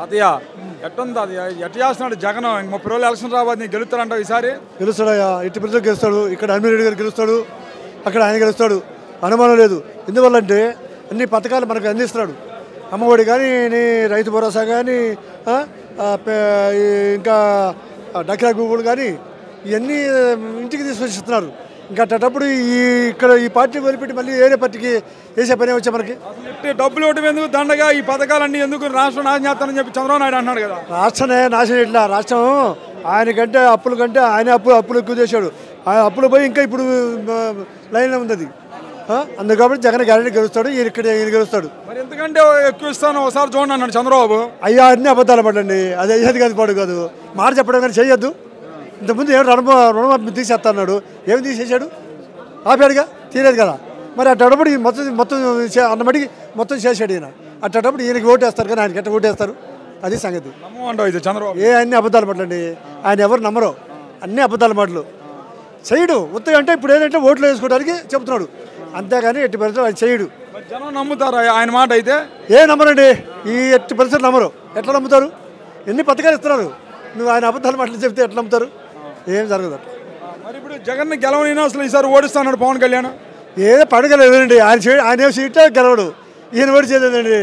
తాతయ్య ఎట్టుంది తాతయ్య ఎట్లా చేస్తున్నాడు జగన్ 30 రోజులు ఎలక్షన్ రాబోతుంది గెలుస్తాడంటావు ఈసారి? గెలుస్తాడయ్యా, ఎట్టి పరిస్థితుల్లో గెలుస్తాడు. ఇక్కడ అమీరెడ్డి గారు గెలుస్తాడు, అక్కడ ఆయన గెలుస్తాడు, అనుమానం లేదు. ఎందువల్లంటే అన్ని పథకాలు మనకు అందిస్తున్నాడు. అమ్మఒడి కానీ, రైతు భరోసా కానీ, ఇంకా డక్రా గ్రూపులు కానీ ఇవన్నీ ఇంటికి తీసుకొచ్చి ఇస్తున్నారు. ఇంకా అట్టేటప్పుడు ఇక్కడ ఈ పార్టీ వదిలిపెట్టి మళ్ళీ వేరే పార్టీకి వేసే పని వచ్చా మనకి? డబ్బులు ఇవ్వడం ఎందుకు దండగా, ఈ పథకాలన్నీ ఎందుకు, రాష్ట్రం నాశనం చేస్తానని చెప్పి చంద్రబాబు నాయుడు అన్నాడు కదా. రాష్ట్రమే నాశనం ఇట్లా. రాష్ట్రం ఆయనకంటే అప్పుల కంటే ఆయన అప్పులు ఎక్కువ చేశాడు. ఆయన అప్పులు పోయి ఇంకా ఇప్పుడు లైన్లో ఉంది అది. అందుకు కాబట్టి జగన్ గ్యారెంటీ గెలుస్తాడు, ఈయన గెలుస్తాడు. మరి ఎందుకంటే ఎక్కువ ఇస్తాను ఒకసారి చూడండి అన్నాడు చంద్రబాబు. అయ్యా అన్ని అబద్ధాలు పడండి, అది అయ్యేది కాదు, పాడు కాదు. మాట చెప్పడం కానీ చేయొద్దు. ఇంతకుముందు ఏమి రుణమాఫీ తీసేస్తా అన్నాడు, ఏమి తీసేసాడు? ఆపాడుగా, తీరేది కదా. మరి అట్టేటప్పుడు మొత్తం అన్నమటికి మొత్తం చేశాడు ఈయన. అట్టేటప్పుడు ఈయనకి ఓటేస్తారు కానీ ఆయనకి ఎట్ట ఓటేస్తారు? అది సంగతి. చంద్రబాబు అన్ని అబద్ధాలు పడండి, ఆయన ఎవరు నమ్మరు. అన్ని అబద్ధాల మాటలు చేయడు. ఉత్తగా అంటే ఇప్పుడు ఏంటంటే ఓట్లు వేసుకోవడానికి చెబుతున్నాడు, అంతేగాని ఎట్టి పరిస్థితులు ఆయన చేయడు. జనం నమ్ముతారా ఆయన మాట? అయితే నమ్మరండి, ఈ ఎట్టి పరిస్థితులు నమ్మరు. ఎట్లా నమ్ముతారు? ఎన్ని పథకాలు ఇస్తున్నారు, నువ్వు ఆయన అబద్ధాల మాటలు చెప్తే ఎట్లా నమ్ముతారు? ఏం జరగదు. మరి ఇప్పుడు జగన్ గెలవని అసలు ఈసారి ఓడిస్తాడు పవన్ కళ్యాణ్. ఏదో పడగలేదండి, ఆయన సీటే గెలవడు, ఈయన ఓడిచేదండి.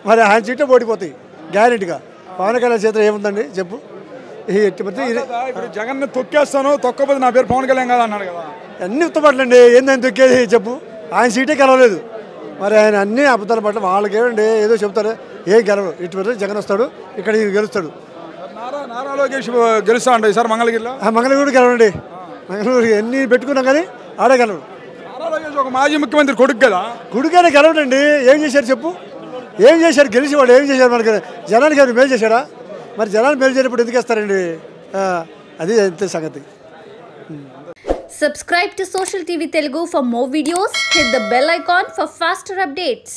మరి ఆయన సీటే ఓడిపోతాయి గ్యారెంటీగా. పవన్ కళ్యాణ్ చేతిలో ఏముందండి చెప్పు? ఇప్పుడు జగన్ తొక్కేస్తాను, తొక్కపోతే నా పేరు పవన్ కళ్యాణ్ కదా అన్నాడు కదా. అన్ని ఉత్తపట్లండి, ఏందని తొక్కేది చెప్పు? ఆయన సీటే గెలవలేదు. మరి ఆయన అన్ని అబద్ధాల పట్ల వాళ్ళకేమండి ఏదో చెప్తారు, ఏం గెలవరు. ఇటు జగన్ వస్తాడు, ఇక్కడ ఈయన గెలుస్తాడు. నారా లోకేష్ గెలుస్తా అంట ఈసారి మంగళగిరిలో. మంగళగిరి గెలవండి, మంగళగిరి ఎన్ని పెట్టుకున్నాం కానీ ఆడే గెలవడు. నారా లోకేష్ ఒక మాజీ ముఖ్యమంత్రి కొడుకు కదా. కొడుకైనా గెలవడండి. ఏం చేశారు చెప్పు? ఏం చేశారు? గెలిచేవాడు ఏం చేశారు? మనకి జనానికి ఏమైనా మేలు చేశాడా? మరి జనాలు మేలు చేయనప్పుడు ఎందుకు వేస్తారండి? అది అంతే సంగతి. Subscribe to Social TV Telugu for more videos. Hit the bell icon for faster updates.